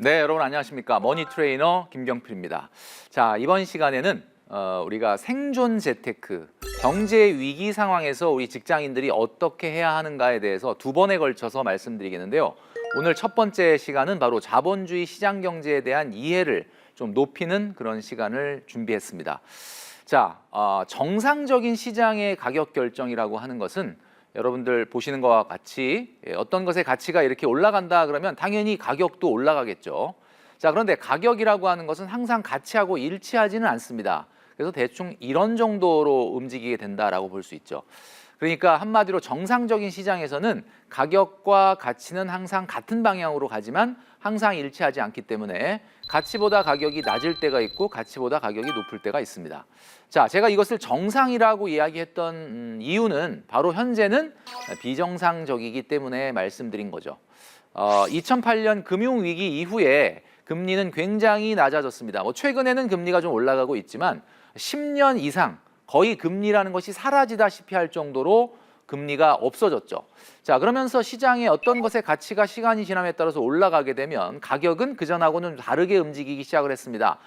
네, 여러분 안녕하십니까? 머니 트레이너 김경필입니다. 자, 이번 시간에는 우리가 생존 재테크, 경제 위기 상황에서 우리 직장인들이 어떻게 해야 하는가에 대해서 두 번에 걸쳐서 말씀드리겠는데요. 오늘 첫 번째 시간은 바로 자본주의 시장 경제에 대한 이해를 좀 높이는 그런 시간을 준비했습니다. 자, 정상적인 시장의 가격 결정이라고 하는 것은 여러분들 보시는 것과 같이 어떤 것의 가치가 이렇게 올라간다 그러면 당연히 가격도 올라가겠죠. 자, 그런데 가격이라고 하는 것은 항상 가치하고 일치하지는 않습니다. 그래서 대충 이런 정도로 움직이게 된다라고 볼 수 있죠. 그러니까 한마디로 정상적인 시장에서는 가격과 가치는 항상 같은 방향으로 가지만 항상 일치하지 않기 때문에 가치보다 가격이 낮을 때가 있고 가치보다 가격이 높을 때가 있습니다. 자, 제가 이것을 정상이라고 이야기했던 이유는 바로 현재는 비정상적이기 때문에 말씀드린 거죠. 2008년 금융위기 이후에 금리는 굉장히 낮아졌습니다. 최근에는 금리가 좀 올라가고 있지만 10년 이상 거의 금리라는 것이 사라지다시피 할 정도로 금리가 없어졌죠. 자, 그러면서 시장의 어떤 것의 가치가 시간이 지남에 따라서 올라가게 되면 가격은 그전하고는 다르게 움직이기 시작을 했습니다.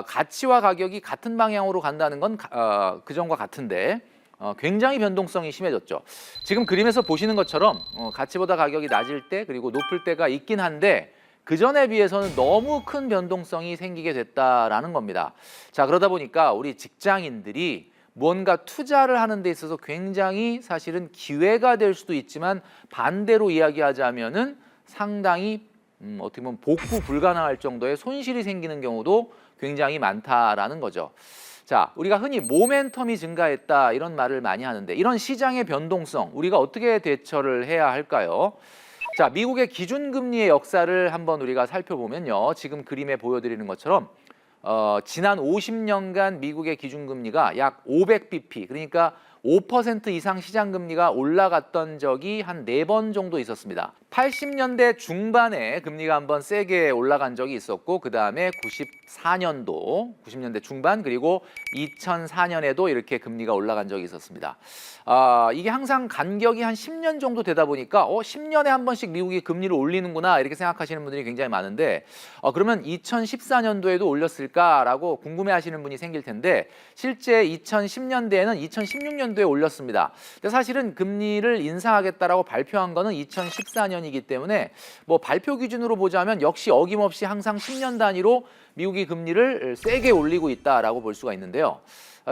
가치와 가격이 같은 방향으로 간다는 건 그전과 같은데 굉장히 변동성이 심해졌죠. 지금 그림에서 보시는 것처럼 가치보다 가격이 낮을 때 그리고 높을 때가 있긴 한데 그전에 비해서는 너무 큰 변동성이 생기게 됐다라는 겁니다. 자, 그러다 보니까 우리 직장인들이 뭔가 투자를 하는 데 있어서 굉장히 사실은 기회가 될 수도 있지만 반대로 이야기하자면은 상당히 어떻게 보면 복구 불가능할 정도의 손실이 생기는 경우도 굉장히 많다라는 거죠. 자, 우리가 흔히 모멘텀이 증가했다 이런 말을 많이 하는데 이런 시장의 변동성 우리가 어떻게 대처를 해야 할까요? 자, 미국의 기준금리의 역사를 한번 우리가 살펴보면요. 지금 그림에 보여드리는 것처럼 지난 50년간 미국의 기준금리가 약 500bp, 그러니까 5% 이상 시장금리가 올라갔던 적이 한 4번 정도 있었습니다. 80년대 중반에 금리가 한번 세게 올라간 적이 있었고 그 다음에 94년도, 90년대 중반 그리고 2004년에도 이렇게 금리가 올라간 적이 있었습니다. 이게 항상 간격이 한 10년 정도 되다 보니까 10년에 한 번씩 미국이 금리를 올리는구나 이렇게 생각하시는 분들이 굉장히 많은데 그러면 2014년도에도 올렸을까라고 궁금해하시는 분이 생길 텐데 실제 2010년대에는 2016년도에 올렸습니다. 근데 사실은 금리를 인상하겠다라고 발표한 거는 2014년이기 때문에 뭐 발표 기준으로 보자면 역시 어김없이 항상 10년 단위로 미국이 금리를 세게 올리고 있다라고 볼 수가 있는데요.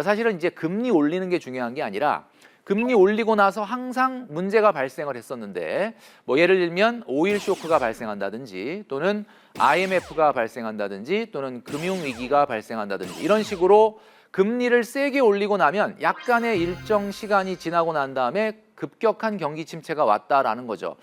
사실은 이제 금리 올리는 게 중요한 게 아니라 금리 올리고 나서 항상 문제가 발생을 했었는데 뭐 예를 들면 오일 쇼크가 발생한다든지 또는 IMF가 발생한다든지 또는 금융위기가 발생한다든지 이런 식으로 금리를 세게 올리고 나면 약간의 일정 시간이 지나고 난 다음에 급격한 경기 침체가 왔다라는 거죠.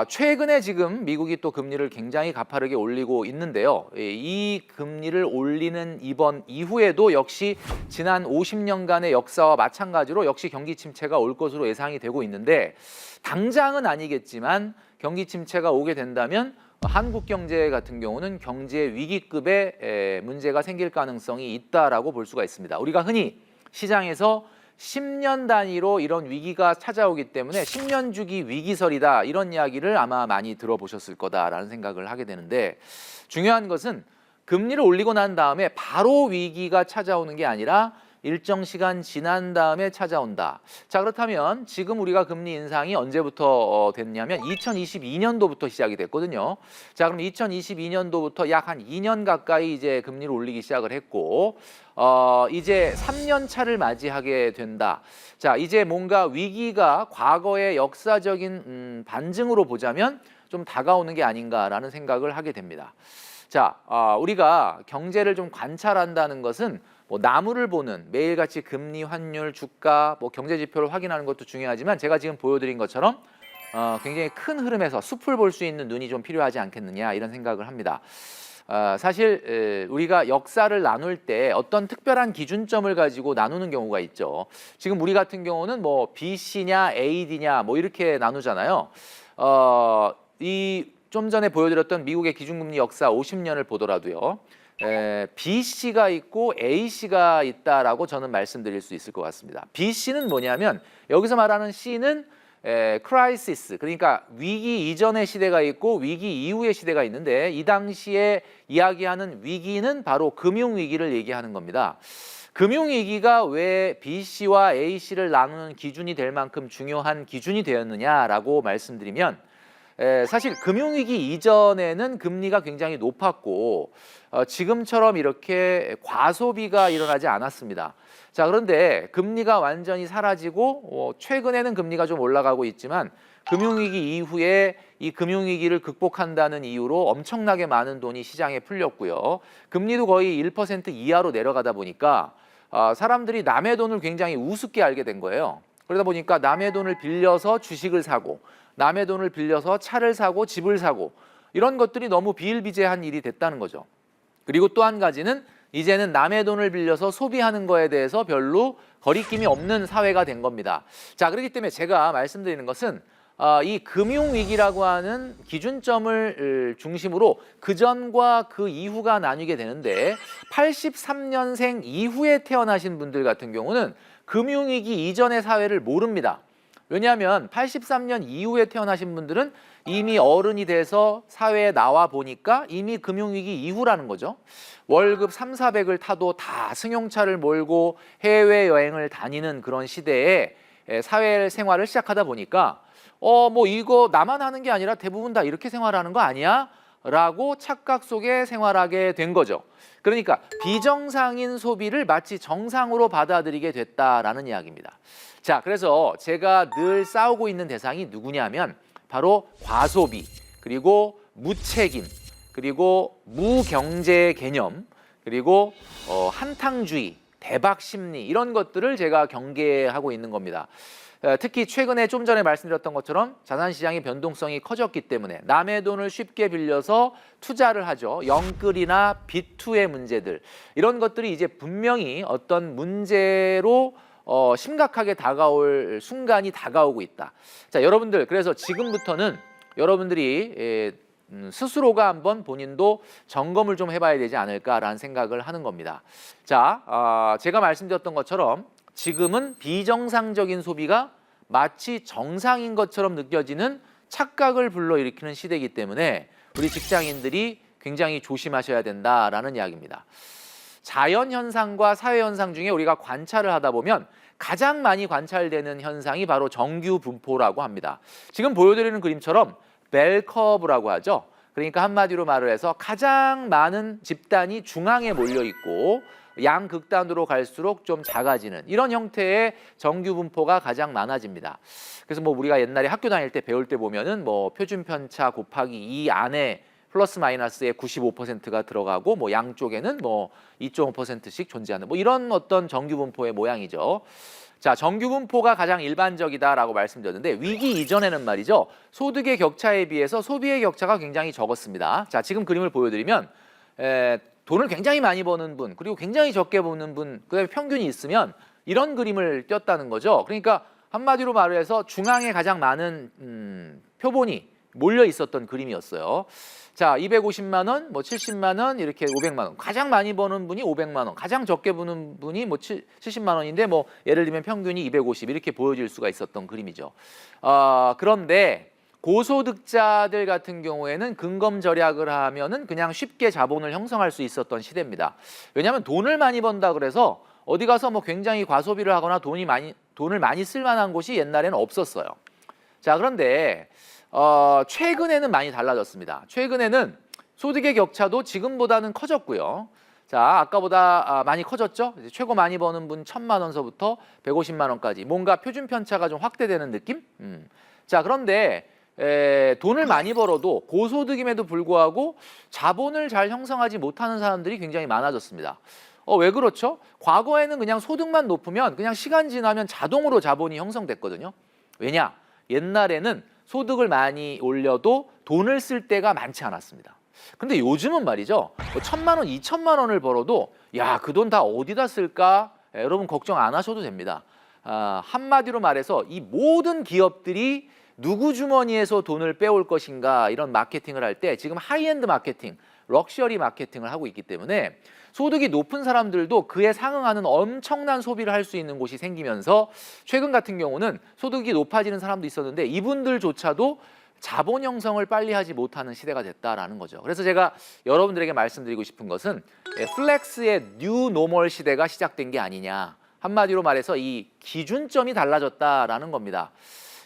최근에 지금 미국이 또 금리를 굉장히 가파르게 올리고 있는데요. 이 금리를 올리는 이번 이후에도 역시 지난 50년간의 역사와 마찬가지로 역시 경기 침체가 올 것으로 예상이 되고 있는데 당장은 아니겠지만 경기 침체가 오게 된다면 한국 경제 같은 경우는 경제 위기급의 문제가 생길 가능성이 있다라고 볼 수가 있습니다. 우리가 흔히 시장에서 10년 단위로 이런 위기가 찾아오기 때문에 10년 주기 위기설이다 이런 이야기를 아마 많이 들어보셨을 거다라는 생각을 하게 되는데 중요한 것은 금리를 올리고 난 다음에 바로 위기가 찾아오는 게 아니라 일정 시간 지난 다음에 찾아온다. 자, 그렇다면 지금 우리가 금리 인상이 언제부터 됐냐면 2022년도부터 시작이 됐거든요. 자, 그럼 2022년도부터 약 한 2년 가까이 이제 금리를 올리기 시작을 했고 이제 3년 차를 맞이하게 된다. 자, 이제 뭔가 위기가 과거의 역사적인 반증으로 보자면 좀 다가오는 게 아닌가라는 생각을 하게 됩니다. 자, 우리가 경제를 좀 관찰한다는 것은 뭐 나무를 보는 매일같이 금리, 환율, 주가, 뭐 경제 지표를 확인하는 것도 중요하지만 제가 지금 보여드린 것처럼 굉장히 큰 흐름에서 숲을 볼 수 있는 눈이 좀 필요하지 않겠느냐 이런 생각을 합니다. 사실 우리가 역사를 나눌 때 어떤 특별한 기준점을 가지고 나누는 경우가 있죠. 지금 우리 같은 경우는 뭐 BC냐 AD냐 뭐 이렇게 나누잖아요. 이 좀 전에 보여드렸던 미국의 기준금리 역사 50년을 보더라도요. B씨가 있고 A씨가 있다라고 저는 말씀드릴 수 있을 것 같습니다. B씨는 뭐냐면 여기서 말하는 C는 크라이시스, 그러니까 위기 이전의 시대가 있고 위기 이후의 시대가 있는데 이 당시에 이야기하는 위기는 바로 금융위기를 얘기하는 겁니다. 금융위기가 왜 B씨와 A씨를 나누는 기준이 될 만큼 중요한 기준이 되었느냐라고 말씀드리면 사실 금융위기 이전에는 금리가 굉장히 높았고 지금처럼 이렇게 과소비가 일어나지 않았습니다. 자, 그런데 금리가 완전히 사라지고 최근에는 금리가 좀 올라가고 있지만 금융위기 이후에 이 금융위기를 극복한다는 이유로 엄청나게 많은 돈이 시장에 풀렸고요. 금리도 거의 1% 이하로 내려가다 보니까 사람들이 남의 돈을 굉장히 우습게 알게 된 거예요. 그러다 보니까 남의 돈을 빌려서 주식을 사고 남의 돈을 빌려서 차를 사고 집을 사고 이런 것들이 너무 비일비재한 일이 됐다는 거죠. 그리고 또 한 가지는 이제는 남의 돈을 빌려서 소비하는 거에 대해서 별로 거리낌이 없는 사회가 된 겁니다. 자, 그렇기 때문에 제가 말씀드리는 것은 이 금융위기라고 하는 기준점을 중심으로 그 전과 그 이후가 나뉘게 되는데 83년생 이후에 태어나신 분들 같은 경우는 금융위기 이전의 사회를 모릅니다. 왜냐하면 83년 이후에 태어나신 분들은 이미 어른이 돼서 사회에 나와 보니까 이미 금융위기 이후라는 거죠. 월급 3,400을 타도 다 승용차를 몰고 해외여행을 다니는 그런 시대에 사회생활을 시작하다 보니까 뭐 이거 나만 하는 게 아니라 대부분 다 이렇게 생활하는 거 아니야? 라고 착각 속에 생활하게 된 거죠. 그러니까 비정상인 소비를 마치 정상으로 받아들이게 됐다라는 이야기입니다. 자, 그래서 제가 늘 싸우고 있는 대상이 누구냐면 바로 과소비, 그리고 무책임, 그리고 무경제 개념, 그리고 한탕주의, 대박심리 이런 것들을 제가 경계하고 있는 겁니다. 특히 최근에 좀 전에 말씀드렸던 것처럼 자산시장의 변동성이 커졌기 때문에 남의 돈을 쉽게 빌려서 투자를 하죠. 영끌이나 비투의 문제들 이런 것들이 이제 분명히 어떤 문제로 심각하게 다가올 순간이 다가오고 있다. 자, 여러분들 그래서 지금부터는 여러분들이 스스로가 한번 본인도 점검을 좀 해봐야 되지 않을까라는 생각을 하는 겁니다. 자, 제가 말씀드렸던 것처럼 지금은 비정상적인 소비가 마치 정상인 것처럼 느껴지는 착각을 불러일으키는 시대이기 때문에 우리 직장인들이 굉장히 조심하셔야 된다라는 이야기입니다. 자연현상과 사회현상 중에 우리가 관찰을 하다 보면 가장 많이 관찰되는 현상이 바로 정규 분포라고 합니다. 지금 보여드리는 그림처럼 벨커브라고 하죠. 그러니까 한마디로 말을 해서 가장 많은 집단이 중앙에 몰려 있고 양극단으로 갈수록 좀 작아지는 이런 형태의 정규 분포가 가장 많아집니다. 그래서 뭐 우리가 옛날에 학교 다닐 때 배울 때 보면은 뭐 표준 편차 곱하기 2 안에 플러스 마이너스의 95%가 들어가고 뭐 양쪽에는 뭐 2.5%씩 존재하는 뭐 이런 어떤 정규 분포의 모양이죠. 자, 정규 분포가 가장 일반적이다라고 말씀드렸는데 위기 이전에는 말이죠. 소득의 격차에 비해서 소비의 격차가 굉장히 적었습니다. 자, 지금 그림을 보여드리면 돈을 굉장히 많이 버는 분 그리고 굉장히 적게 버는 분 그다음에 평균이 있으면 이런 그림을 띄었다는 거죠. 그러니까 한마디로 말해서 중앙에 가장 많은 표본이 몰려 있었던 그림이었어요. 자, 250만 원, 뭐 70만 원, 이렇게 500만 원. 가장 많이 버는 분이 500만 원, 가장 적게 버는 분이 뭐 70만 원인데 뭐 예를 들면 평균이 250 이렇게 보여질 수가 있었던 그림이죠. 그런데 고소득자들 같은 경우에는 근검 절약을 하면은 그냥 쉽게 자본을 형성할 수 있었던 시대입니다. 왜냐하면 돈을 많이 번다 그래서 어디 가서 뭐 굉장히 과소비를 하거나 돈을 많이 쓸 만한 곳이 옛날에는 없었어요. 자, 그런데 최근에는 많이 달라졌습니다. 최근에는 소득의 격차도 지금보다는 커졌고요. 자, 아까보다 많이 커졌죠. 이제 최고 많이 버는 분 1,000만 원서부터 150만 원까지 뭔가 표준 편차가 좀 확대되는 느낌? 자, 그런데 돈을 많이 벌어도 고소득임에도 불구하고 자본을 잘 형성하지 못하는 사람들이 굉장히 많아졌습니다. 왜 그렇죠? 과거에는 그냥 소득만 높으면 그냥 시간 지나면 자동으로 자본이 형성됐거든요. 왜냐? 옛날에는 소득을 많이 올려도 돈을 쓸 때가 많지 않았습니다. 근데 요즘은 말이죠. 1,000만 원, 2,000만 원을 벌어도 야, 그 돈 다 어디다 쓸까? 여러분 걱정 안 하셔도 됩니다. 한마디로 말해서 이 모든 기업들이 누구 주머니에서 돈을 빼올 것인가 이런 마케팅을 할 때 지금 하이엔드 마케팅, 럭셔리 마케팅을 하고 있기 때문에 소득이 높은 사람들도 그에 상응하는 엄청난 소비를 할 수 있는 곳이 생기면서 최근 같은 경우는 소득이 높아지는 사람도 있었는데 이분들조차도 자본 형성을 빨리 하지 못하는 시대가 됐다라는 거죠. 그래서 제가 여러분들에게 말씀드리고 싶은 것은 플렉스의 뉴 노멀 시대가 시작된 게 아니냐. 한마디로 말해서 이 기준점이 달라졌다라는 겁니다.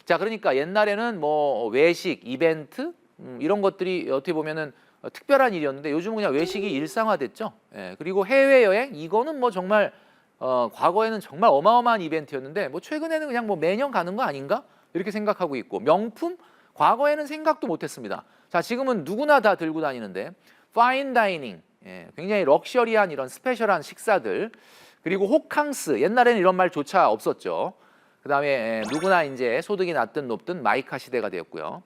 자, 그러니까 옛날에는 뭐 외식, 이벤트 이런 것들이 어떻게 보면은 특별한 일이었는데 요즘은 그냥 외식이 일상화됐죠. 예, 그리고 해외여행 이거는 뭐 정말 과거에는 정말 어마어마한 이벤트였는데 뭐 최근에는 그냥 뭐 매년 가는 거 아닌가 이렇게 생각하고 있고 명품 과거에는 생각도 못했습니다. 자, 지금은 누구나 다 들고 다니는데 파인 다이닝, 예, 굉장히 럭셔리한 이런 스페셜한 식사들 그리고 호캉스 옛날에는 이런 말조차 없었죠. 그다음에 누구나 이제 소득이 낮든 높든 마이카 시대가 되었고요.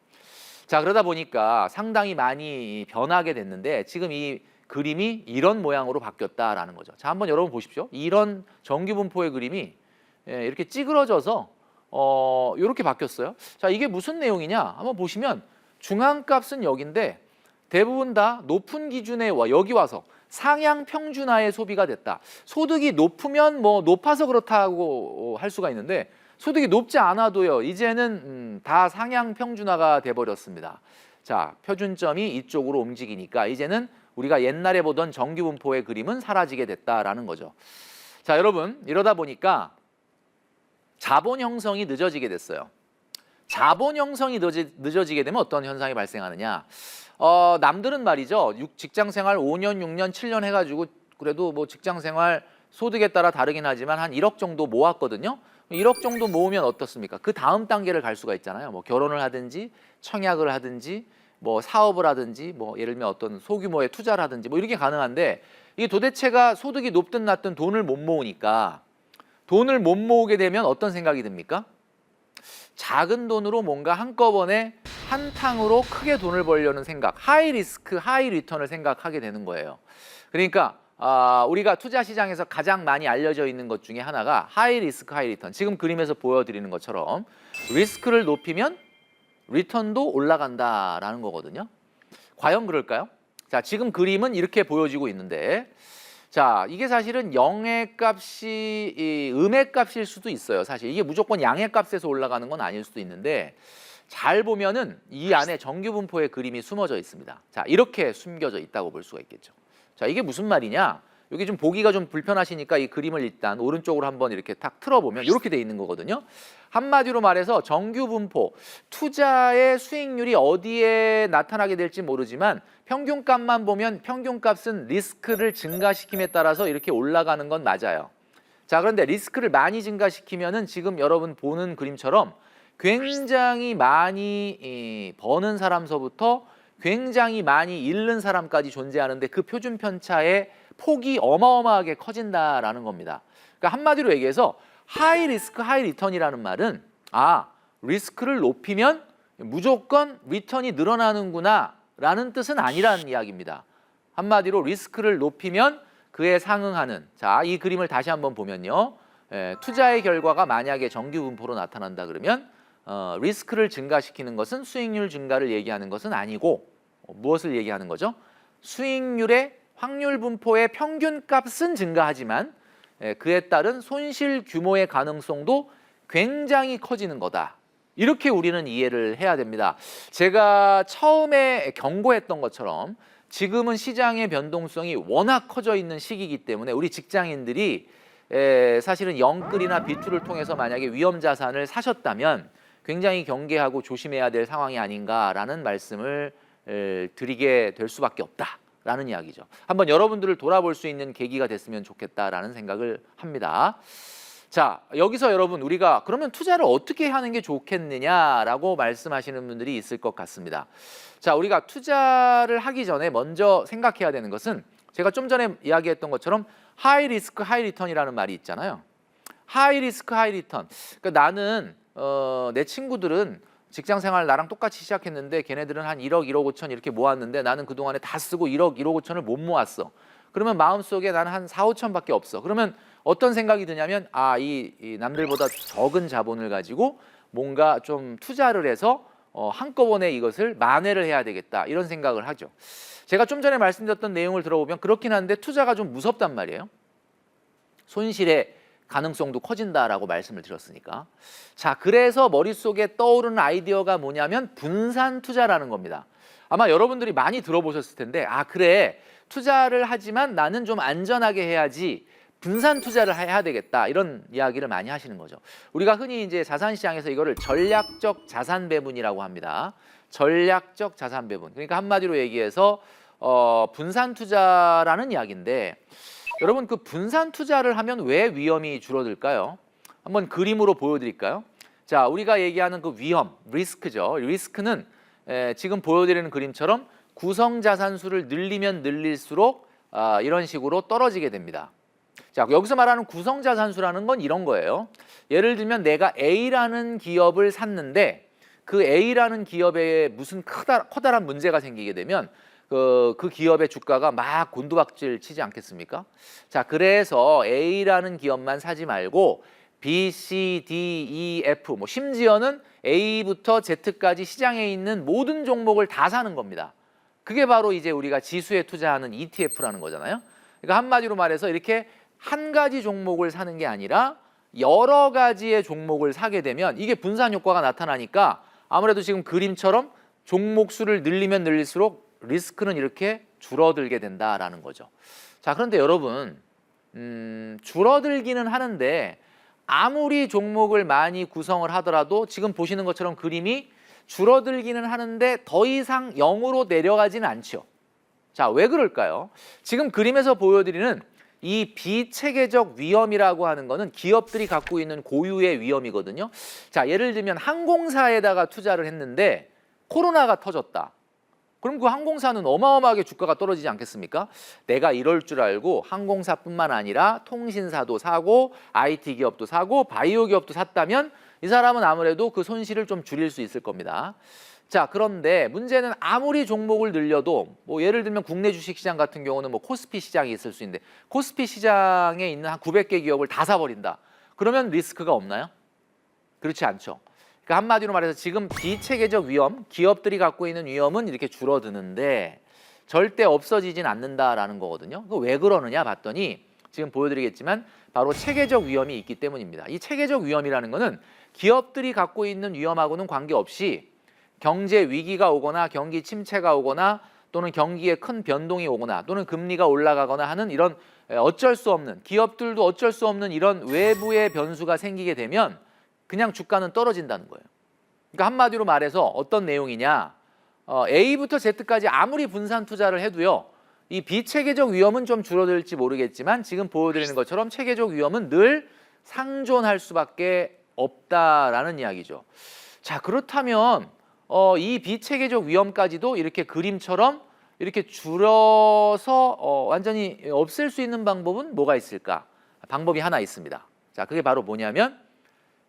자, 그러다 보니까 상당히 많이 변하게 됐는데 지금 이 그림이 이런 모양으로 바뀌었다라는 거죠. 자, 한번 여러분 보십시오. 이런 정규분포의 그림이 이렇게 찌그러져서 이렇게 바뀌었어요. 자, 이게 무슨 내용이냐? 한번 보시면 중앙값은 여기인데 대부분 다 높은 기준에 여기 와서 상향 평준화의 소비가 됐다. 소득이 높으면 뭐 높아서 그렇다고 할 수가 있는데 소득이 높지 않아도요. 이제는 다 상향 평준화가 돼버렸습니다. 자, 표준점이 이쪽으로 움직이니까 이제는 우리가 옛날에 보던 정규분포의 그림은 사라지게 됐다라는 거죠. 자, 여러분 이러다 보니까 자본 형성이 늦어지게 됐어요. 자본 형성이 늦어지게 되면 어떤 현상이 발생하느냐? 남들은 말이죠. 직장 생활 5년, 6년, 7년 해가지고 그래도 뭐 직장 생활 소득에 따라 다르긴 하지만 한 1억 정도 모았거든요. 1억 정도 모으면 어떻습니까? 그 다음 단계를 갈 수가 있잖아요. 뭐 결혼을 하든지 청약을 하든지 뭐 사업을 하든지 뭐 예를 들면 어떤 소규모의 투자를 하든지 뭐 이렇게 가능한데 이게 도대체가 소득이 높든 낮든 돈을 못 모으니까 돈을 못 모으게 되면 어떤 생각이 듭니까? 작은 돈으로 뭔가 한꺼번에 한탕으로 크게 돈을 벌려는 생각, 하이 리스크, 하이 리턴을 생각하게 되는 거예요. 그러니까 우리가 투자 시장에서 가장 많이 알려져 있는 것 중에 하나가 하이 리스크, 하이 리턴. 지금 그림에서 보여드리는 것처럼 리스크를 높이면 리턴도 올라간다라는 거거든요. 과연 그럴까요? 자, 지금 그림은 이렇게 보여지고 있는데 자, 이게 사실은 영의 값이 음의 값일 수도 있어요. 사실 이게 무조건 양의 값에서 올라가는 건 아닐 수도 있는데 잘 보면은 이 안에 정규분포의 그림이 숨어져 있습니다. 자, 이렇게 숨겨져 있다고 볼 수가 있겠죠. 자, 이게 무슨 말이냐? 여기 좀 보기가 좀 불편하시니까 이 그림을 일단 오른쪽으로 한번 이렇게 탁 틀어보면 이렇게 돼 있는 거거든요. 한마디로 말해서 정규분포, 투자의 수익률이 어디에 나타나게 될지 모르지만 평균값만 보면 평균값은 리스크를 증가시킴에 따라서 이렇게 올라가는 건 맞아요. 자, 그런데 리스크를 많이 증가시키면은 지금 여러분 보는 그림처럼 굉장히 많이 버는 사람서부터 굉장히 많이 잃는 사람까지 존재하는데 그 표준 편차의 폭이 어마어마하게 커진다라는 겁니다. 그러니까 한마디로 얘기해서 하이 리스크 하이 리턴이라는 말은 리스크를 높이면 무조건 리턴이 늘어나는구나 라는 뜻은 아니라는 이야기입니다. 한마디로 리스크를 높이면 그에 상응하는 자, 이 그림을 다시 한번 보면요. 투자의 결과가 만약에 정규분포로 나타난다 그러면 리스크를 증가시키는 것은 수익률 증가를 얘기하는 것은 아니고 무엇을 얘기하는 거죠? 수익률의 확률 분포의 평균값은 증가하지만 그에 따른 손실 규모의 가능성도 굉장히 커지는 거다. 이렇게 우리는 이해를 해야 됩니다. 제가 처음에 경고했던 것처럼 지금은 시장의 변동성이 워낙 커져 있는 시기이기 때문에 우리 직장인들이 사실은 영끌이나 비투를 통해서 만약에 위험 자산을 사셨다면 굉장히 경계하고 조심해야 될 상황이 아닌가라는 말씀을 드리게 될 수밖에 없다라는 이야기죠. 한번 여러분들을 돌아볼 수 있는 계기가 됐으면 좋겠다라는 생각을 합니다. 자, 여기서 여러분 우리가 그러면 투자를 어떻게 하는 게 좋겠느냐라고 말씀하시는 분들이 있을 것 같습니다. 자, 우리가 투자를 하기 전에 먼저 생각해야 되는 것은 제가 좀 전에 이야기했던 것처럼 하이 리스크 하이 리턴이라는 말이 있잖아요. 하이 리스크 하이 리턴. 그러니까 나는 내 친구들은 직장 생활 나랑 똑같이 시작했는데 걔네들은 한 1억, 1억 5천 이렇게 모았는데 나는 그동안에 다 쓰고 1억, 1억 5천을 못 모았어. 그러면 마음속에 나는 한 4, 5천밖에 없어. 그러면 어떤 생각이 드냐면 이 남들보다 적은 자본을 가지고 뭔가 좀 투자를 해서 한꺼번에 이것을 만회를 해야 되겠다 이런 생각을 하죠. 제가 좀 전에 말씀드렸던 내용을 들어보면 그렇긴 한데 투자가 좀 무섭단 말이에요. 손실의 가능성도 커진다라고 말씀을 드렸으니까. 자, 그래서 머릿속에 떠오르는 아이디어가 뭐냐면 분산 투자라는 겁니다. 아마 여러분들이 많이 들어보셨을 텐데 그래, 투자를 하지만 나는 좀 안전하게 해야지 분산 투자를 해야 되겠다 이런 이야기를 많이 하시는 거죠. 우리가 흔히 이제 자산시장에서 이거를 전략적 자산 배분이라고 합니다. 전략적 자산 배분. 그러니까 한마디로 얘기해서 분산 투자라는 이야기인데, 여러분 그 분산 투자를 하면 왜 위험이 줄어들까요? 한번 그림으로 보여드릴까요? 자, 우리가 얘기하는 그 위험, 리스크죠. 리스크는 지금 보여드리는 그림처럼 구성 자산 수를 늘리면 늘릴수록 이런 식으로 떨어지게 됩니다. 자, 여기서 말하는 구성 자산 수라는 건 이런 거예요. 예를 들면 내가 A라는 기업을 샀는데 그 A라는 기업에 무슨 커다란 문제가 생기게 되면 그 기업의 주가가 막 곤두박질 치지 않겠습니까? 자, 그래서 A라는 기업만 사지 말고 B, C, D, E, F, 뭐 심지어는 A부터 Z까지 시장에 있는 모든 종목을 다 사는 겁니다. 그게 바로 이제 우리가 지수에 투자하는 ETF라는 거잖아요. 그러니까 한마디로 말해서 이렇게 한 가지 종목을 사는 게 아니라 여러 가지의 종목을 사게 되면 이게 분산 효과가 나타나니까 아무래도 지금 그림처럼 종목 수를 늘리면 늘릴수록 리스크는 이렇게 줄어들게 된다라는 거죠. 자, 그런데 여러분 줄어들기는 하는데 아무리 종목을 많이 구성을 하더라도 지금 보시는 것처럼 그림이 줄어들기는 하는데 더 이상 0으로 내려가지는 않죠. 자, 왜 그럴까요? 지금 그림에서 보여드리는 이 비체계적 위험이라고 하는 거는 기업들이 갖고 있는 고유의 위험이거든요. 자, 예를 들면 항공사에다가 투자를 했는데 코로나가 터졌다. 그럼 그 항공사는 어마어마하게 주가가 떨어지지 않겠습니까? 내가 이럴 줄 알고 항공사뿐만 아니라 통신사도 사고 IT 기업도 사고 바이오 기업도 샀다면 이 사람은 아무래도 그 손실을 좀 줄일 수 있을 겁니다. 자, 그런데 문제는 아무리 종목을 늘려도 뭐 예를 들면 국내 주식시장 같은 경우는 뭐 코스피 시장이 있을 수 있는데 코스피 시장에 있는 한 900개 기업을 다 사버린다. 그러면 리스크가 없나요? 그렇지 않죠. 그러니까 한마디로 말해서 지금 비체계적 위험, 기업들이 갖고 있는 위험은 이렇게 줄어드는데 절대 없어지진 않는다라는 거거든요. 왜 그러느냐 봤더니 지금 보여드리겠지만 바로 체계적 위험이 있기 때문입니다. 이 체계적 위험이라는 거는 기업들이 갖고 있는 위험하고는 관계없이 경제 위기가 오거나 경기 침체가 오거나 또는 경기에 큰 변동이 오거나 또는 금리가 올라가거나 하는 이런 어쩔 수 없는, 기업들도 어쩔 수 없는 이런 외부의 변수가 생기게 되면 그냥 주가는 떨어진다는 거예요. 그러니까 한마디로 말해서 어떤 내용이냐, A부터 Z까지 아무리 분산 투자를 해도요, 이 비체계적 위험은 좀 줄어들지 모르겠지만 지금 보여드리는 것처럼 체계적 위험은 늘 상존할 수밖에 없다라는 이야기죠. 자, 그렇다면 이 비체계적 위험까지도 이렇게 그림처럼 이렇게 줄여서 완전히 없앨 수 있는 방법은 뭐가 있을까? 방법이 하나 있습니다. 자, 그게 바로 뭐냐면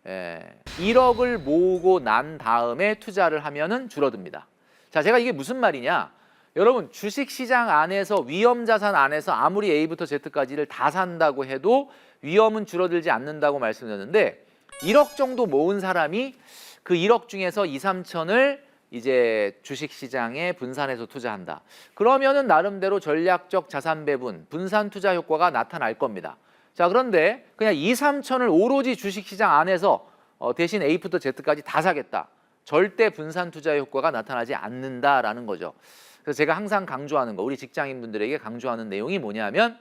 1억을 모으고 난 다음에 투자를 하면은 줄어듭니다. 자, 제가 이게 무슨 말이냐? 여러분, 주식시장 안에서 위험 자산 안에서 아무리 A부터 Z까지를 다 산다고 해도 위험은 줄어들지 않는다고 말씀드렸는데 1억 정도 모은 사람이 그 1억 중에서 2, 3천을 이제 주식시장에 분산해서 투자한다. 그러면은 나름대로 전략적 자산 배분, 분산 투자 효과가 나타날 겁니다. 자, 그런데 그냥 2, 3천을 오로지 주식시장 안에서 대신 A부터 Z까지 다 사겠다. 절대 분산 투자 효과가 나타나지 않는다라는 거죠. 그래서 제가 항상 강조하는 거, 우리 직장인분들에게 강조하는 내용이 뭐냐면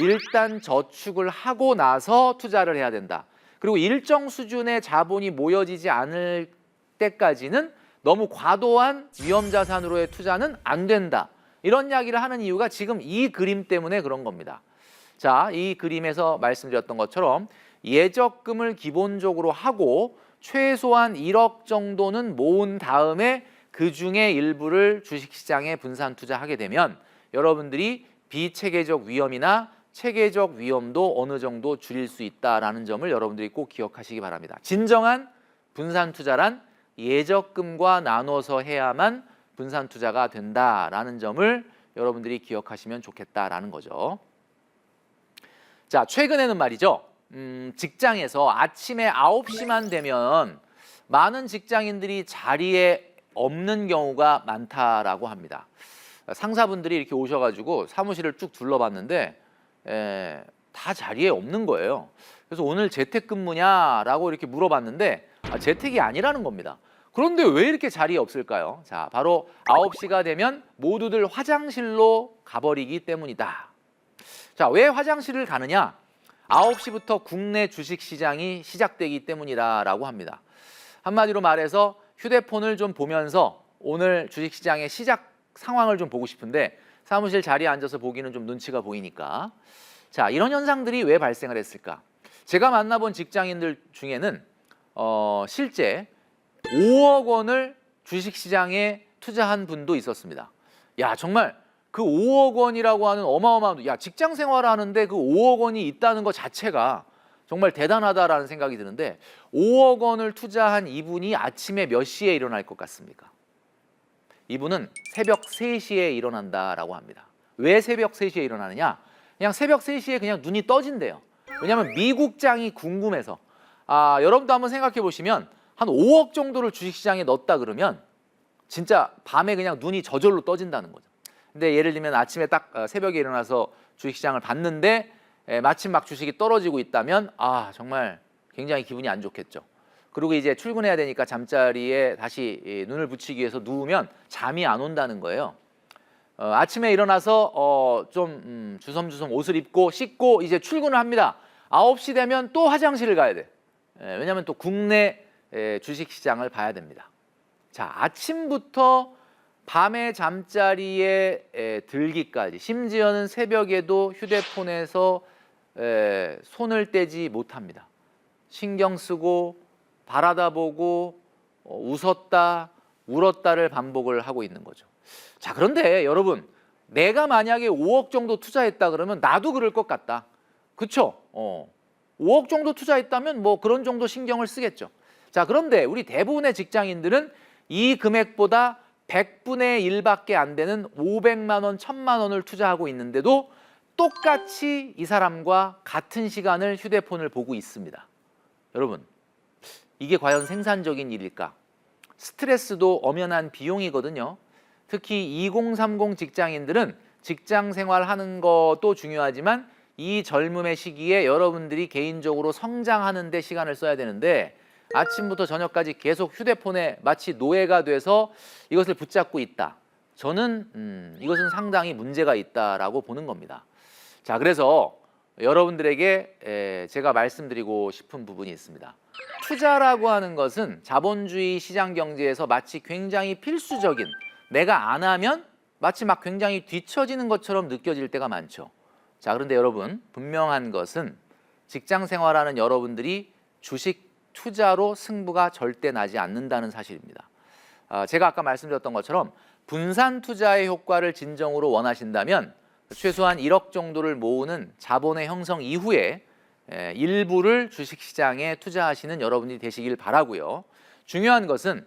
일단 저축을 하고 나서 투자를 해야 된다. 그리고 일정 수준의 자본이 모여지지 않을 때까지는 너무 과도한 위험자산으로의 투자는 안 된다. 이런 이야기를 하는 이유가 지금 이 그림 때문에 그런 겁니다. 자, 이 그림에서 말씀드렸던 것처럼 예적금을 기본적으로 하고 최소한 1억 정도는 모은 다음에 그 중에 일부를 주식시장에 분산 투자하게 되면 여러분들이 비체계적 위험이나 체계적 위험도 어느 정도 줄일 수 있다는 점을 여러분들이 꼭 기억하시기 바랍니다. 진정한 분산 투자란 예적금과 나눠서 해야만 분산 투자가 된다라는 점을 여러분들이 기억하시면 좋겠다라는 거죠. 자, 최근에는 말이죠. 직장에서 아침에 9시만 되면 많은 직장인들이 자리에 없는 경우가 많다라고 합니다. 상사분들이 이렇게 오셔가지고 사무실을 쭉 둘러봤는데 다 자리에 없는 거예요. 그래서 오늘 재택근무냐라고 이렇게 물어봤는데 재택이 아니라는 겁니다. 그런데 왜 이렇게 자리에 없을까요? 자, 바로 9시가 되면 모두들 화장실로 가버리기 때문이다. 자, 왜 화장실을 가느냐? 9시부터 국내 주식시장이 시작되기 때문이라고 합니다. 한마디로 말해서 휴대폰을 좀 보면서 오늘 주식시장의 시작 상황을 좀 보고 싶은데 사무실 자리에 앉아서 보기는 좀 눈치가 보이니까. 자, 이런 현상들이 왜 발생을 했을까? 제가 만나본 직장인들 중에는 실제 5억 원을 주식시장에 투자한 분도 있었습니다. 야, 정말 그 5억 원이라고 하는 어마어마한, 야, 직장 생활하는데 그 5억 원이 있다는 것 자체가 정말 대단하다라는 생각이 드는데 5억 원을 투자한 이분이 아침에 몇 시에 일어날 것 같습니까? 이분은 새벽 3시에 일어난다라고 합니다. 왜 새벽 3시에 일어나느냐? 그냥 새벽 3시에 그냥 눈이 떠진대요. 왜냐하면 미국장이 궁금해서. 여러분도 한번 생각해 보시면 한 5억 정도를 주식시장에 넣었다 그러면 진짜 밤에 그냥 눈이 저절로 떠진다는 거죠. 근데 예를 들면 아침에 딱 새벽에 일어나서 주식시장을 봤는데 마침 막 주식이 떨어지고 있다면 정말 굉장히 기분이 안 좋겠죠. 그리고 이제 출근해야 되니까 잠자리에 다시 눈을 붙이기 위해서 누우면 잠이 안 온다는 거예요. 아침에 일어나서 좀 주섬주섬 옷을 입고 씻고 이제 출근을 합니다. 9시 되면 또 화장실을 가야 돼. 왜냐하면 또 국내 주식시장을 봐야 됩니다. 자, 아침부터 밤에 잠자리에 들기까지, 심지어는 새벽에도 휴대폰에서 손을 떼지 못합니다. 신경 쓰고 바라다 보고 웃었다 울었다를 반복을 하고 있는 거죠. 자, 그런데 여러분, 내가 만약에 5억 정도 투자했다 그러면 나도 그럴 것 같다. 그쵸? 5억 정도 투자했다면 뭐 그런 정도 신경을 쓰겠죠. 자, 그런데 우리 대부분의 직장인들은 이 금액보다 100분의 1밖에 안 되는 500만 원, 1000만 원을 투자하고 있는데도 똑같이 이 사람과 같은 시간을 휴대폰을 보고 있습니다. 여러분, 이게 과연 생산적인 일일까? 스트레스도 엄연한 비용이거든요. 특히 2030 직장인들은 직장 생활하는 것도 중요하지만 이 젊음의 시기에 여러분들이 개인적으로 성장하는 데 시간을 써야 되는데 아침부터 저녁까지 계속 휴대폰에 마치 노예가 돼서 이것을 붙잡고 있다. 저는 이것은 상당히 문제가 있다라고 보는 겁니다. 자, 그래서 여러분들에게 제가 말씀드리고 싶은 부분이 있습니다. 투자라고 하는 것은 자본주의 시장 경제에서 마치 굉장히 필수적인, 내가 안 하면 마치 막 굉장히 뒤처지는 것처럼 느껴질 때가 많죠. 자, 그런데 여러분, 분명한 것은 직장 생활하는 여러분들이 주식 투자로 승부가 절대 나지 않는다는 사실입니다. 제가 아까 말씀드렸던 것처럼 분산 투자의 효과를 진정으로 원하신다면 최소한 1억 정도를 모으는 자본의 형성 이후에 일부를 주식시장에 투자하시는 여러분이 되시길 바라고요. 중요한 것은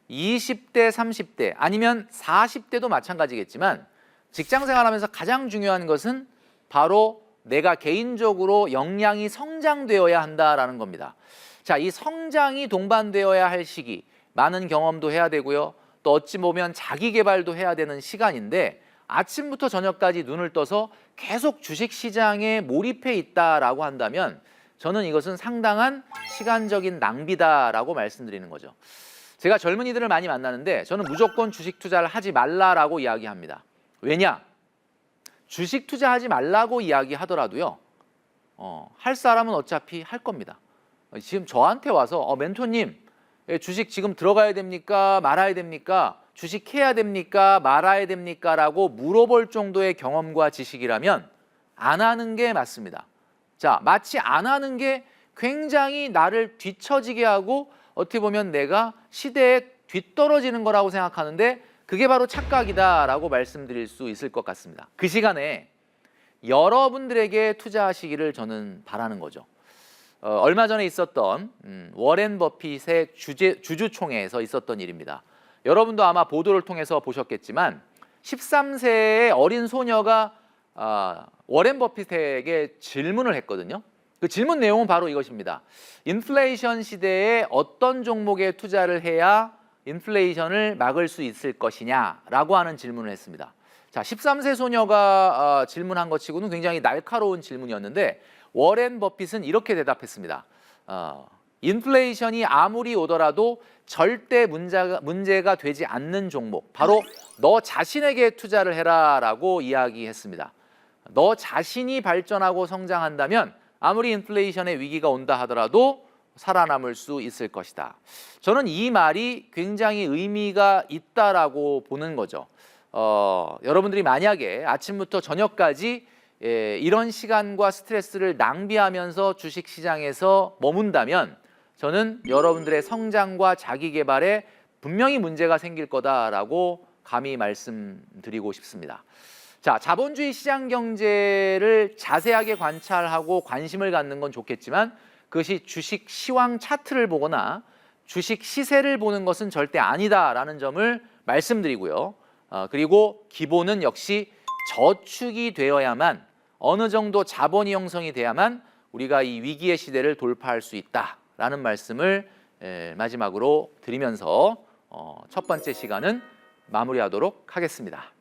20대, 30대 아니면 40대도 마찬가지겠지만 직장 생활하면서 가장 중요한 것은 바로 내가 개인적으로 역량이 성장되어야 한다라는 겁니다. 자, 이 성장이 동반되어야 할 시기, 많은 경험도 해야 되고요. 또 어찌 보면 자기 개발도 해야 되는 시간인데 아침부터 저녁까지 눈을 떠서 계속 주식시장에 몰입해 있다라고 한다면 저는 이것은 상당한 시간적인 낭비다라고 말씀드리는 거죠. 제가 젊은이들을 많이 만나는데 저는 무조건 주식 투자를 하지 말라라고 이야기합니다. 왜냐? 주식 투자하지 말라고 이야기하더라도요. 할 사람은 어차피 할 겁니다. 지금 저한테 와서 멘토님, 주식 지금 들어가야 됩니까? 말아야 됩니까? 주식 해야 됩니까? 말아야 됩니까? 라고 물어볼 정도의 경험과 지식이라면 안 하는 게 맞습니다. 자, 마치 안 하는 게 굉장히 나를 뒤처지게 하고 어떻게 보면 내가 시대에 뒤떨어지는 거라고 생각하는데 그게 바로 착각이다라고 말씀드릴 수 있을 것 같습니다. 그 시간에 여러분들에게 투자하시기를 저는 바라는 거죠. 얼마 전에 있었던 워렌 버핏의 주주총회에서 있었던 일입니다. 여러분도 아마 보도를 통해서 보셨겠지만 13세의 어린 소녀가 워렌 버핏에게 질문을 했거든요. 그 질문 내용은 바로 이것입니다. 인플레이션 시대에 어떤 종목에 투자를 해야 인플레이션을 막을 수 있을 것이냐라고 하는 질문을 했습니다. 자, 13세 소녀가 질문한 것 치고는 굉장히 날카로운 질문이었는데 워렌 버핏은 이렇게 대답했습니다. 인플레이션이 아무리 오더라도 절대 문제가 되지 않는 종목, 바로 너 자신에게 투자를 해라라고 이야기했습니다. 너 자신이 발전하고 성장한다면 아무리 인플레이션의 위기가 온다 하더라도 살아남을 수 있을 것이다. 저는 이 말이 굉장히 의미가 있다라고 보는 거죠. 여러분들이 만약에 아침부터 저녁까지 이런 시간과 스트레스를 낭비하면서 주식시장에서 머문다면 저는 여러분들의 성장과 자기 개발에 분명히 문제가 생길 거다라고 감히 말씀드리고 싶습니다. 자, 자본주의 시장 경제를 자세하게 관찰하고 관심을 갖는 건 좋겠지만 그것이 주식 시황 차트를 보거나 주식 시세를 보는 것은 절대 아니다라는 점을 말씀드리고요. 그리고 기본은 역시 저축이 되어야만, 어느 정도 자본이 형성이 돼야만 우리가 이 위기의 시대를 돌파할 수 있다라는 말씀을 마지막으로 드리면서 첫 번째 시간은 마무리하도록 하겠습니다.